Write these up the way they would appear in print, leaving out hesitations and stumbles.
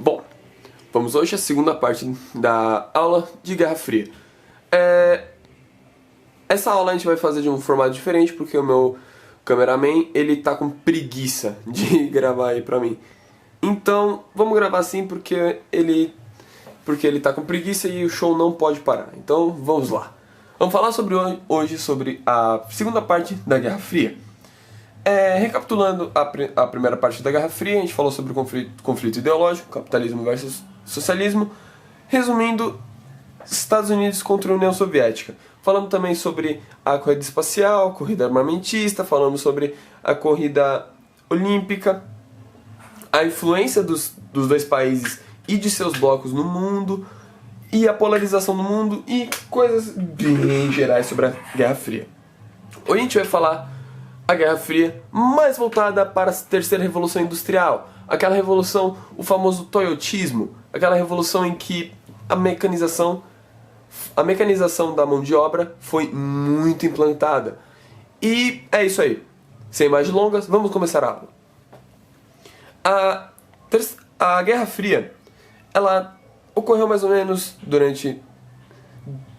Bom, vamos hoje à segunda parte da aula de Guerra Fria. Essa aula a gente vai fazer de um formato diferente porque o meu cameraman, ele tá com preguiça de gravar aí pra mim. Então, vamos gravar assim porque ele tá com preguiça e o show não pode parar. Então, vamos lá. Vamos falar hoje sobre a segunda parte da Guerra Fria. Recapitulando a primeira parte da Guerra Fria, a gente falou sobre o conflito ideológico, capitalismo versus socialismo. Resumindo, Estados Unidos contra a União Soviética. Falamos também sobre a corrida espacial, corrida armamentista, falamos sobre a corrida olímpica, a influência dos dois países e de seus blocos no mundo, e a polarização do mundo, e coisas bem gerais sobre a Guerra Fria. Hoje a gente vai falar a Guerra Fria mais voltada para a terceira revolução industrial, aquela revolução, o famoso toyotismo, aquela revolução em que a mecanização da mão de obra foi muito implantada. E é isso aí. Sem mais delongas, vamos começar a aula. A Guerra Fria, ela ocorreu mais ou menos durante...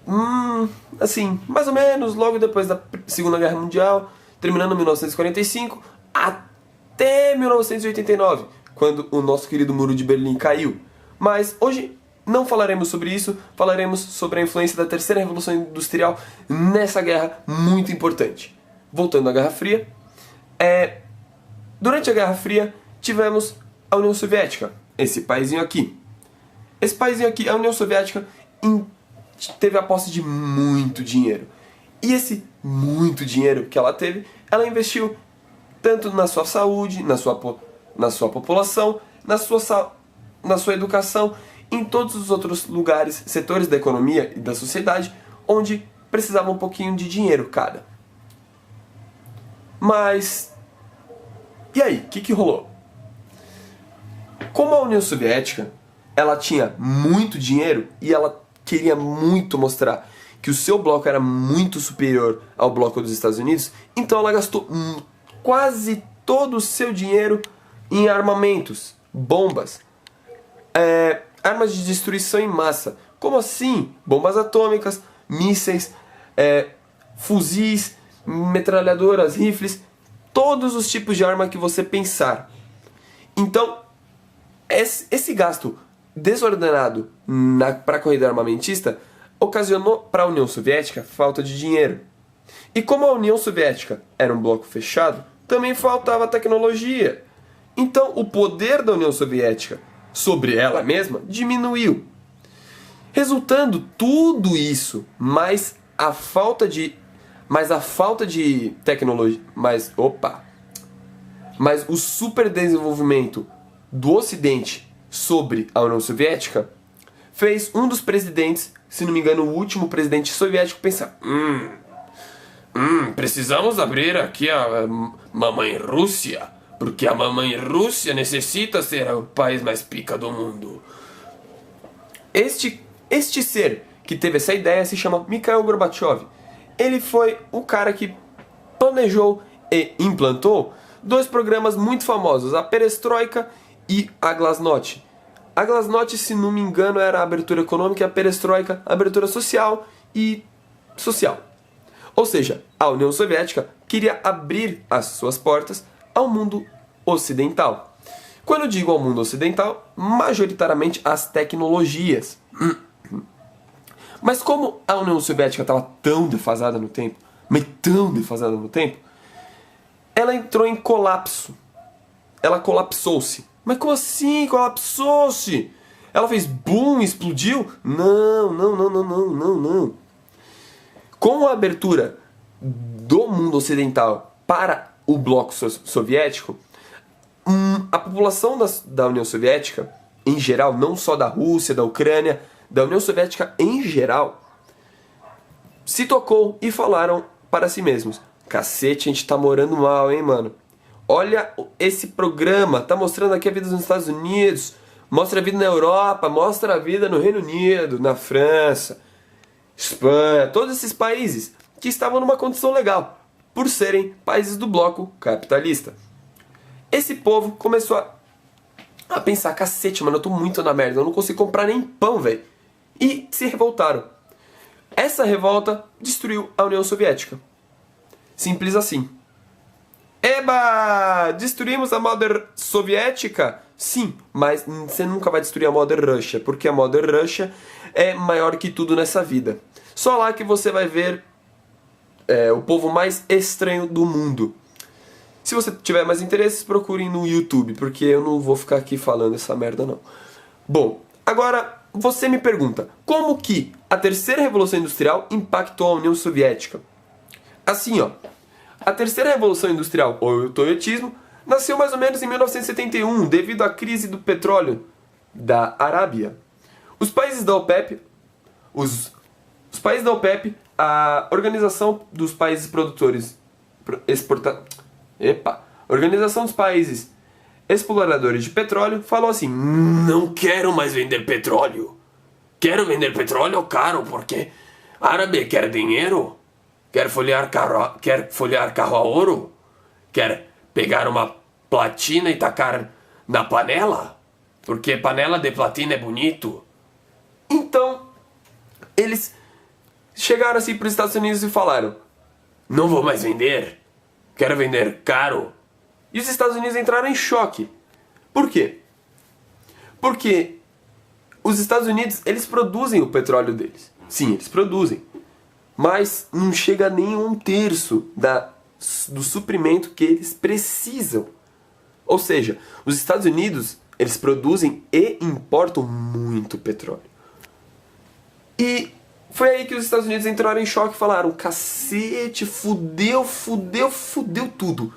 mais ou menos logo depois da Segunda Guerra Mundial, terminando em 1945 até 1989, quando o nosso querido Muro de Berlim caiu. Mas hoje não falaremos sobre isso, falaremos sobre a influência da terceira revolução industrial nessa guerra muito importante. Voltando à Guerra Fria, durante a Guerra Fria tivemos a União Soviética, esse paísinho aqui. Esse paísinho aqui, a União Soviética, teve a posse de muito dinheiro. E esse muito dinheiro que ela teve, ela investiu tanto na sua saúde, na sua população, na sua educação, em todos os outros lugares, setores da economia e da sociedade, onde precisava um pouquinho de dinheiro cada. Mas, e aí, o que rolou? Como a União Soviética, ela tinha muito dinheiro e ela queria muito mostrar que o seu bloco era muito superior ao bloco dos Estados Unidos, então ela gastou quase todo o seu dinheiro em armamentos, bombas, armas de destruição em massa. Como assim? Bombas atômicas, mísseis, fuzis, metralhadoras, rifles, todos os tipos de arma que você pensar. Então, esse gasto desordenado para a corrida armamentista ocasionou para a União Soviética falta de dinheiro. E como a União Soviética era um bloco fechado, também faltava tecnologia. Então o poder da União Soviética sobre ela mesma diminuiu. Resultando tudo isso, mais a falta de tecnologia, mas o superdesenvolvimento do Ocidente sobre a União Soviética fez um dos presidentes, se não me engano o último presidente soviético, pensar: precisamos abrir aqui a mamãe Rússia, porque a mamãe Rússia necessita ser o país mais pica do mundo. Este ser que teve essa ideia se chama Mikhail Gorbachev. Ele foi o cara que planejou e implantou dois programas muito famosos, a Perestroika e a Glasnost. A Glasnost, se não me engano, era a abertura econômica e a Perestroika, a abertura social e social. Ou seja, a União Soviética queria abrir as suas portas ao mundo ocidental. Quando eu digo ao mundo ocidental, majoritariamente as tecnologias. Mas como a União Soviética estava tão defasada no tempo, ela entrou em colapso. Ela colapsou-se. Mas como assim colapsou-se? Ela fez boom, explodiu? Não. Com a abertura do mundo ocidental para o bloco soviético, a população da União Soviética, em geral, não só da Rússia, da Ucrânia, da União Soviética em geral, se tocou e falaram para si mesmos: cacete, a gente tá morando mal, hein, mano? Olha esse programa, tá mostrando aqui a vida nos Estados Unidos, mostra a vida na Europa, mostra a vida no Reino Unido, na França, Espanha, todos esses países que estavam numa condição legal, por serem países do bloco capitalista. Esse povo começou a pensar, cacete, mano, eu tô muito na merda, eu não consigo comprar nem pão, velho. E se revoltaram. Essa revolta destruiu a União Soviética. Simples assim. Eba! Destruímos a Mother Soviética? Sim, mas você nunca vai destruir a Mother Russia, porque a Mother Russia é maior que tudo nessa vida. Só lá que você vai ver o povo mais estranho do mundo. Se você tiver mais interesses, procurem no YouTube, porque eu não vou ficar aqui falando essa merda não. Bom, agora você me pergunta, como que a terceira revolução industrial impactou a União Soviética? Assim, ó, a terceira revolução industrial, ou o toyotismo, nasceu mais ou menos em 1971, devido à crise do petróleo da Arábia. Os países da OPEP, a Organização dos Países Produtores Organização dos Países Exploradores de Petróleo, falou assim: não quero mais vender petróleo. Quero vender petróleo caro porque árabe quer dinheiro, quer folhear carro a ouro, quer pegar uma platina e tacar na panela, porque panela de platina é bonito. Então, eles chegaram assim para os Estados Unidos e falaram: não vou mais vender, quero vender caro. E os Estados Unidos entraram em choque. Por quê? Porque os Estados Unidos, eles produzem o petróleo deles. Sim, eles produzem. Mas não chega nem a 1/3 do suprimento que eles precisam. Ou seja, os Estados Unidos, eles produzem e importam muito petróleo. E foi aí que os Estados Unidos entraram em choque e falaram: cacete, fudeu tudo.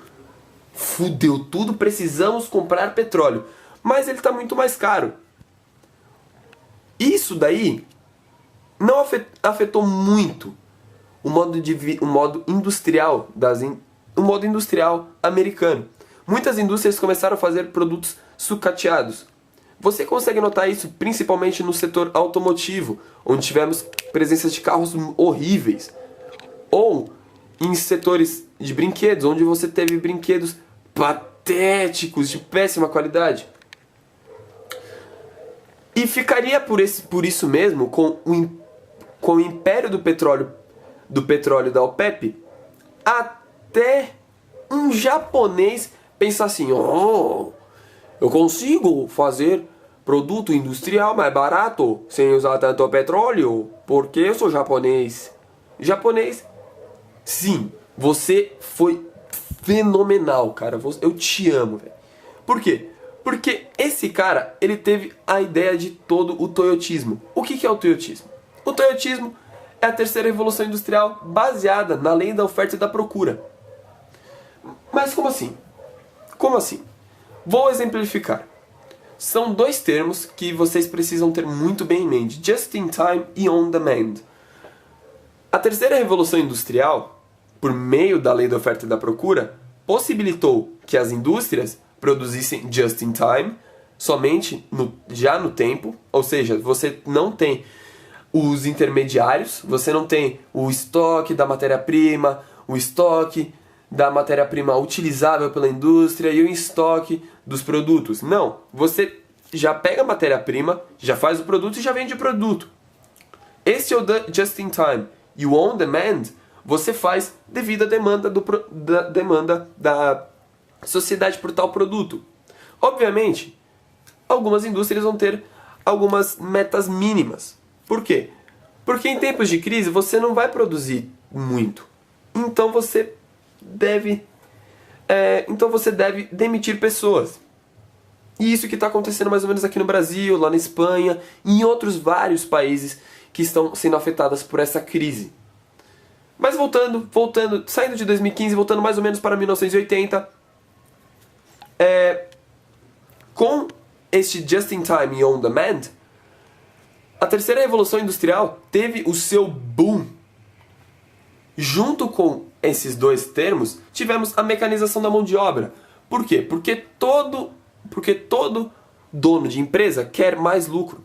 Fudeu tudo, precisamos comprar petróleo. Mas ele está muito mais caro. Isso daí não afetou muito o modo industrial americano. Muitas indústrias começaram a fazer produtos sucateados. Você consegue notar isso principalmente no setor automotivo, onde tivemos presença de carros horríveis. Ou em setores de brinquedos, onde você teve brinquedos patéticos, de péssima qualidade. E ficaria por isso mesmo com o império do petróleo da OPEP, até um japonês pensar assim: oh, eu consigo fazer produto industrial mais barato sem usar tanto petróleo, porque eu sou japonês. Japonês, sim, você foi fenomenal, cara. Eu te amo, velho. Por quê? Porque esse cara, ele teve a ideia de todo o toyotismo. O que é o toyotismo? O toyotismo é a terceira revolução industrial baseada na lei da oferta e da procura. Mas como assim? Como assim? Vou exemplificar. São dois termos que vocês precisam ter muito bem em mente: just in time e on demand. A terceira revolução industrial, por meio da lei da oferta e da procura, possibilitou que as indústrias produzissem just in time, somente já no tempo, ou seja, você não tem os intermediários, você não tem o estoque da matéria-prima, o estoque da matéria-prima utilizável pela indústria e o estoque dos produtos. Não, você já pega a matéria-prima, já faz o produto e já vende o produto. Esse é o just in time. E o on demand você faz devido à demanda da sociedade por tal produto. Obviamente, algumas indústrias vão ter algumas metas mínimas. Por quê? Porque em tempos de crise você não vai produzir muito. Então você deve demitir pessoas. E isso que está acontecendo mais ou menos aqui no Brasil, lá na Espanha e em outros vários países que estão sendo afetados por essa crise. Mas voltando, saindo de 2015, voltando mais ou menos para 1980, com este just in time e on demand, a terceira revolução industrial teve o seu boom. Junto com esses dois termos, tivemos a mecanização da mão de obra. Por quê? Porque todo dono de empresa quer mais lucro.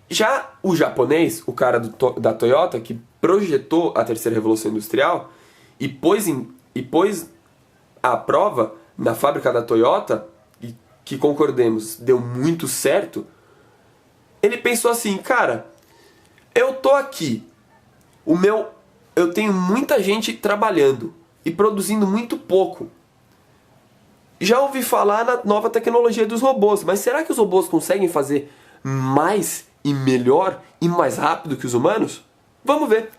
Já o japonês, o cara da Toyota, que projetou a terceira revolução industrial e pôs à prova na fábrica da Toyota, que concordemos, deu muito certo, ele pensou assim, cara, eu tô aqui, eu tenho muita gente trabalhando e produzindo muito pouco. Já ouvi falar na nova tecnologia dos robôs, mas será que os robôs conseguem fazer mais e melhor e mais rápido que os humanos? Vamos ver.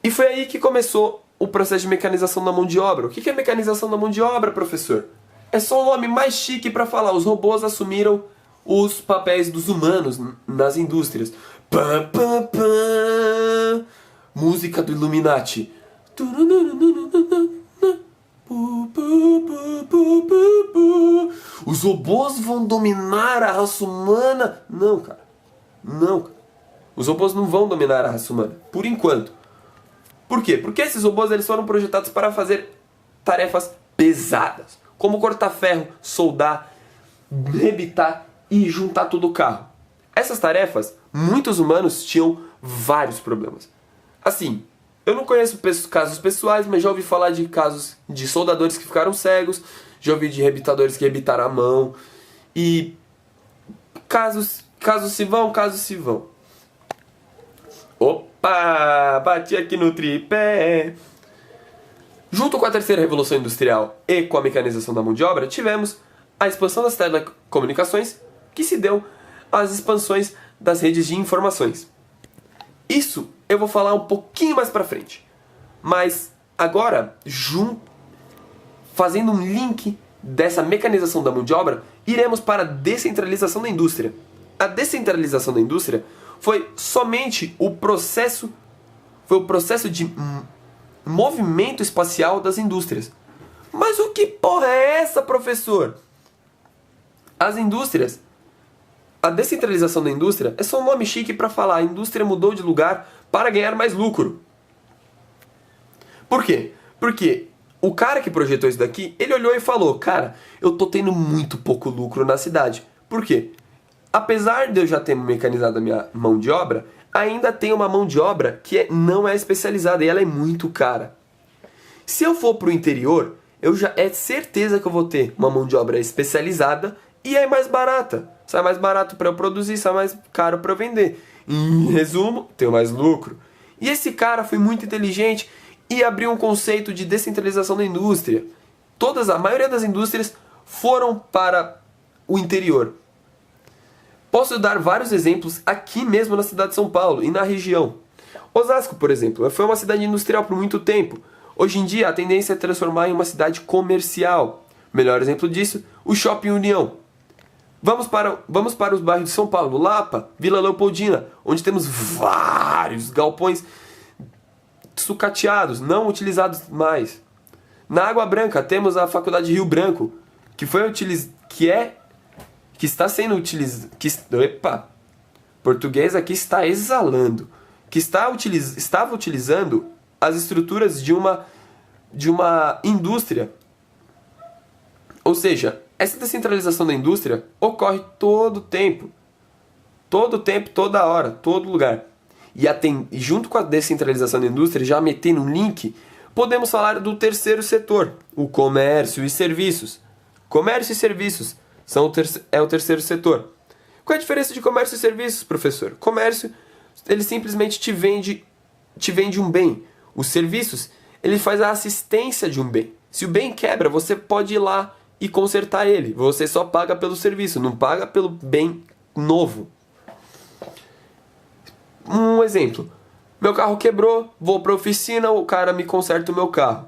E foi aí que começou o processo de mecanização da mão de obra. O que é mecanização da mão de obra, professor? É só um nome mais chique para falar. Os robôs assumiram os papéis dos humanos nas indústrias. Pam, pam, pam. Música do Illuminati. Os robôs vão dominar a raça humana? Não, cara. Não, cara. Os robôs não vão dominar a raça humana. Por enquanto. Por quê? Porque esses robôs eles foram projetados para fazer tarefas pesadas. Como cortar ferro, soldar, rebitar e juntar tudo o carro. Essas tarefas, muitos humanos tinham vários problemas. Assim, eu não conheço casos pessoais, mas já ouvi falar de casos de soldadores que ficaram cegos, já ouvi de rebitadores que rebitaram a mão, e casos se vão. Opa, bati aqui no tripé. Junto com a terceira revolução industrial e com a mecanização da mão de obra, tivemos a expansão das telecomunicações, que se deu às expansões das redes de informações. Isso eu vou falar um pouquinho mais pra frente. Mas agora, fazendo um link dessa mecanização da mão de obra, iremos para a descentralização da indústria. A descentralização da indústria foi somente o processo de movimento espacial das indústrias. Mas o que porra é essa, professor? As indústrias, a descentralização da indústria é só um nome chique para falar a indústria mudou de lugar para ganhar mais lucro. Por quê? Porque o cara que projetou isso daqui, ele olhou e falou, cara, eu tô tendo muito pouco lucro na cidade. Por quê? Apesar de eu já ter mecanizado a minha mão de obra, ainda tem uma mão de obra que não é especializada e ela é muito cara. Se eu for pro interior, é certeza que eu vou ter uma mão de obra especializada e é mais barata. Sai mais barato para eu produzir, sai mais caro para eu vender. Em resumo, tenho mais lucro. E esse cara foi muito inteligente e abriu um conceito de descentralização da indústria. A maioria das indústrias foram para o interior. Posso dar vários exemplos aqui mesmo na cidade de São Paulo e na região. Osasco, por exemplo, foi uma cidade industrial por muito tempo. Hoje em dia, a tendência é transformar em uma cidade comercial. Melhor exemplo disso, o Shopping União. Vamos para os bairros de São Paulo, Lapa, Vila Leopoldina, onde temos vários galpões sucateados, não utilizados mais. Na Água Branca temos a Faculdade Rio Branco, que está sendo utilizado, português aqui está exalando, que estava utilizando as estruturas de uma indústria. Ou seja, essa descentralização da indústria ocorre todo tempo, toda hora, todo lugar. E junto com a descentralização da indústria, já metendo um link, podemos falar do terceiro setor, o comércio e serviços. Comércio e serviços é o terceiro setor. Qual é a diferença de comércio e serviços, professor? Comércio, ele simplesmente te vende um bem. Os serviços, ele faz a assistência de um bem. Se o bem quebra, você pode ir lá e consertar ele. Você só paga pelo serviço, não paga pelo bem novo. Um exemplo. Meu carro quebrou, vou para a oficina, o cara me conserta o meu carro.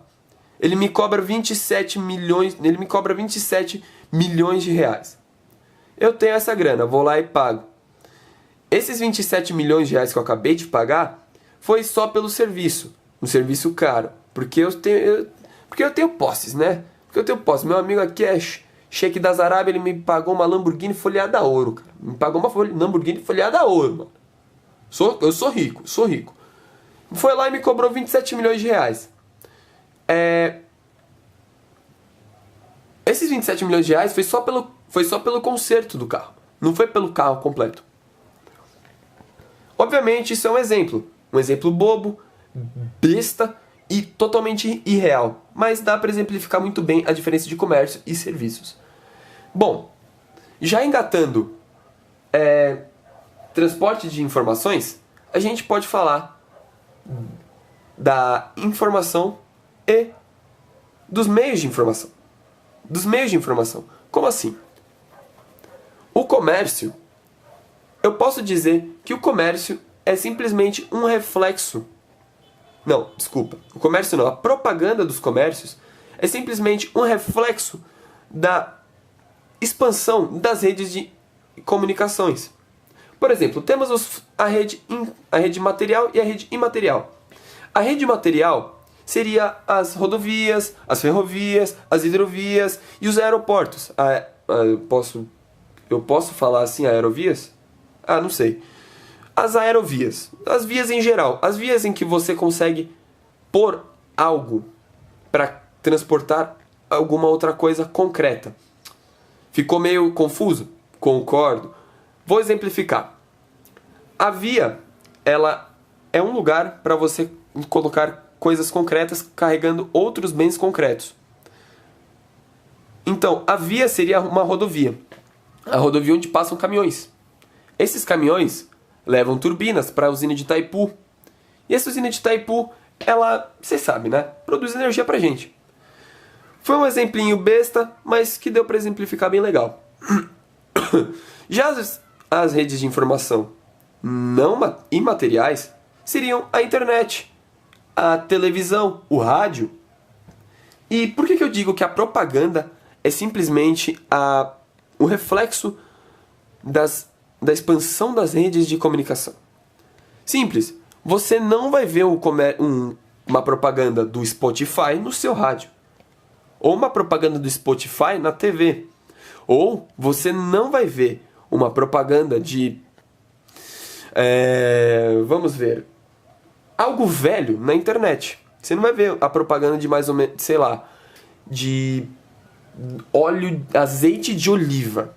Ele me cobra 27 milhões de reais. Eu tenho essa grana, vou lá e pago. Esses 27 milhões de reais que eu acabei de pagar foi só pelo serviço. Um serviço caro. Porque eu tenho posses, né? Porque eu tenho posses. Meu amigo aqui é Sheik das Arábia, ele me pagou uma Lamborghini folheada a ouro, cara. Me pagou uma Lamborghini folheada a ouro, mano. Eu sou rico. Foi lá e me cobrou 27 milhões de reais. Esses 27 milhões de reais foi só pelo conserto do carro. Não foi pelo carro completo. Obviamente, isso é um exemplo. Um exemplo bobo, besta e totalmente irreal. Mas dá para exemplificar muito bem a diferença de comércio e serviços. Bom, já engatando transporte de informações, a gente pode falar da informação e dos meios de informação. Dos meios de informação. Como assim? O comércio, eu posso dizer que o comércio é simplesmente um reflexo. Não, desculpa. O comércio não. A propaganda dos comércios é simplesmente um reflexo da expansão das redes de comunicações. Por exemplo, temos a rede material e a rede imaterial. A rede material seria as rodovias, as ferrovias, as hidrovias e os aeroportos. Eu posso falar assim, aerovias? Não sei. As aerovias, as vias em geral, as vias em que você consegue pôr algo para transportar alguma outra coisa concreta. Ficou meio confuso? Concordo. Vou exemplificar. A via, ela é um lugar para você colocar coisas concretas carregando outros bens concretos. Então, a via seria uma rodovia. A rodovia onde passam caminhões. Esses caminhões levam turbinas para a usina de Itaipu. E essa usina de Itaipu, ela, vocês sabem, né? Produz energia pra gente. Foi um exemplinho besta, mas que deu para exemplificar bem legal. Já as redes de informação não imateriais seriam a internet, a televisão, o rádio. E por que eu digo que a propaganda é simplesmente o reflexo da expansão das redes de comunicação? Simples. Você não vai ver uma propaganda do Spotify no seu rádio. Ou uma propaganda do Spotify na TV. Ou você não vai ver uma propaganda de... vamos ver. Algo velho na internet. Você não vai ver a propaganda de mais ou menos, sei lá, de azeite de oliva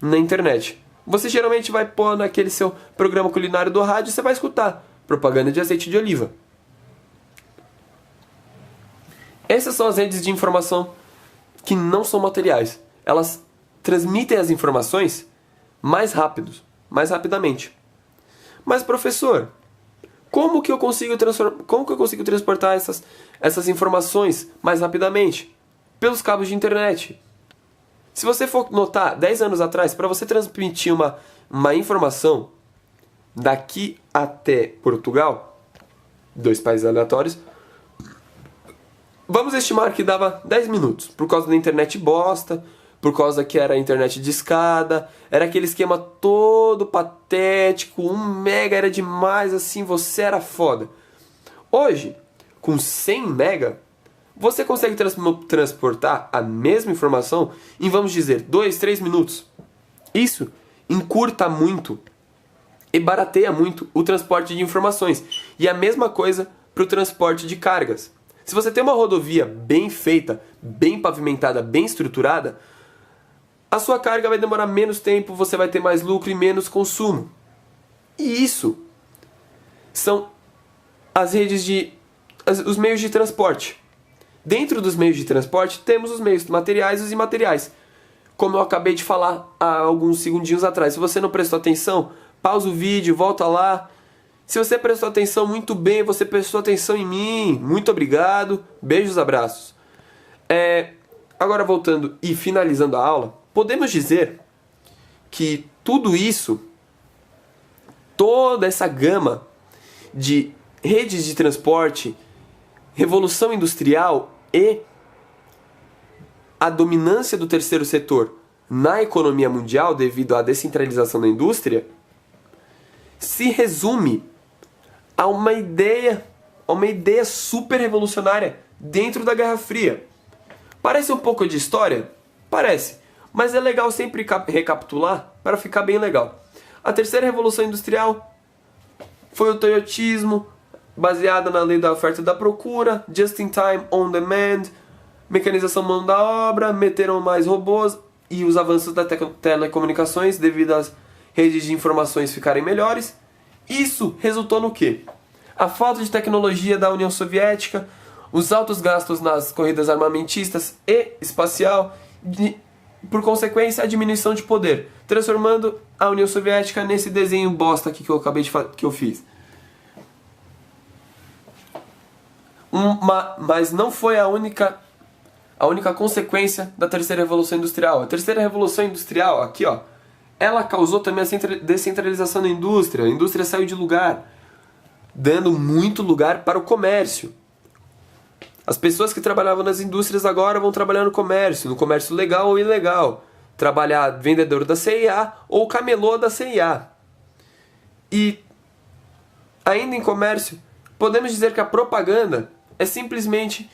na internet. Você geralmente vai pôr naquele seu programa culinário do rádio e você vai escutar propaganda de azeite de oliva. Essas são as redes de informação que não são materiais. Elas transmitem as informações mais rapidamente. Mas, professor, como que eu consigo transportar essas informações mais rapidamente? Pelos cabos de internet. Se você for notar, 10 anos atrás, para você transmitir uma informação daqui até Portugal, 2 países aleatórios, vamos estimar que dava 10 minutos, por causa da internet bosta, por causa que era internet de escada, era aquele esquema todo patético, 1 mega era demais, assim, você era foda. Hoje, com 100 mega, você consegue transportar a mesma informação em, vamos dizer, 2, 3 minutos. Isso encurta muito e barateia muito o transporte de informações. E a mesma coisa para o transporte de cargas. Se você tem uma rodovia bem feita, bem pavimentada, bem estruturada, a sua carga vai demorar menos tempo, você vai ter mais lucro e menos consumo. E isso são os meios de transporte. Dentro dos meios de transporte, temos os meios materiais e os imateriais. Como eu acabei de falar há alguns segundinhos atrás. Se você não prestou atenção, pausa o vídeo, volta lá. Se você prestou atenção, muito bem, você prestou atenção em mim. Muito obrigado. Beijos, abraços. Agora voltando e finalizando a aula, podemos dizer que tudo isso, toda essa gama de redes de transporte, revolução industrial e a dominância do terceiro setor na economia mundial devido à descentralização da indústria, se resume a uma ideia super revolucionária dentro da Guerra Fria. Parece um pouco de história? Parece, mas é legal sempre recapitular para ficar bem legal. A terceira revolução industrial foi o toyotismo, baseada na lei da oferta e da procura, just in time, on demand, mecanização mão da obra, meteram mais robôs e os avanços das telecomunicações devido às redes de informações ficarem melhores. Isso resultou no quê? A falta de tecnologia da União Soviética, os altos gastos nas corridas armamentistas e espacial, por consequência, a diminuição de poder, transformando a União Soviética nesse desenho bosta aqui que eu acabei que eu fiz. Mas não foi a única consequência da terceira revolução industrial. A terceira revolução industrial, aqui ó, ela causou também a descentralização da indústria. A indústria saiu de lugar, dando muito lugar para o comércio. As pessoas que trabalhavam nas indústrias agora vão trabalhar no comércio legal ou ilegal. Trabalhar vendedor da CIA ou camelô da CIA. E, ainda em comércio, podemos dizer que a propaganda é simplesmente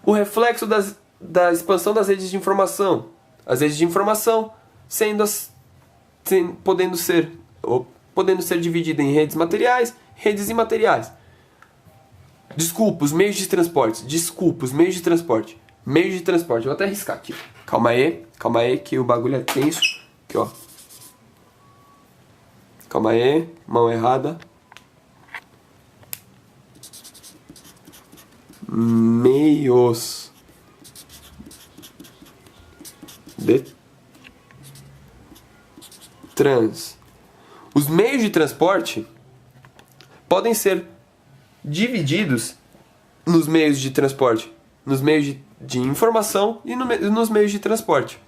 o reflexo da expansão das redes de informação. As redes de informação podendo ser divididas em redes materiais, redes imateriais. Desculpa, os meios de transporte. Meios de transporte. Vou até arriscar aqui. Calma aí, que o bagulho é tenso. Aqui, ó. Calma aí, mão errada. Meios de Os meios de transporte podem ser divididos nos meios de transporte, nos meios de informação e nos meios de transporte.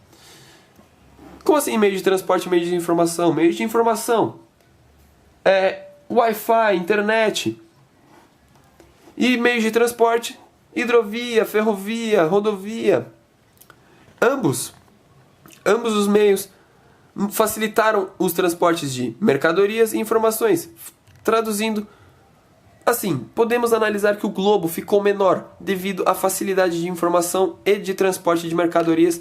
Como assim meio de transporte e meio de informação? Meio de informação é Wi-Fi, internet. E meios de transporte, hidrovia, ferrovia, rodovia. Ambos os meios facilitaram os transportes de mercadorias e informações. Traduzindo, assim, podemos analisar que o globo ficou menor devido à facilidade de informação e de transporte de mercadorias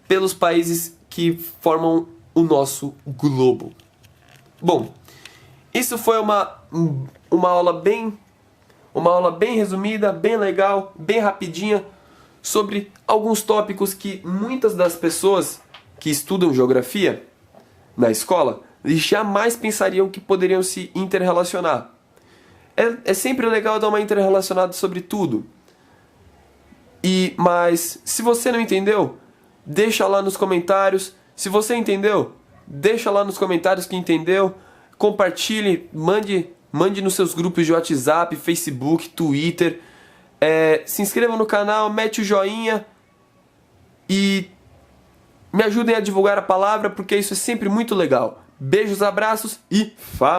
pelos países que formam o nosso globo. Bom, isso foi uma aula bem resumida, bem legal, bem rapidinha, sobre alguns tópicos que muitas das pessoas que estudam geografia na escola jamais pensariam que poderiam se interrelacionar. É sempre legal dar uma interrelacionada sobre tudo. Mas se você não entendeu, deixa lá nos comentários. Se você entendeu, deixa lá nos comentários que entendeu. Compartilhe, mande nos seus grupos de WhatsApp, Facebook, Twitter. Se inscreva no canal, mete o joinha e me ajudem a divulgar a palavra, porque isso é sempre muito legal. Beijos, abraços e fala!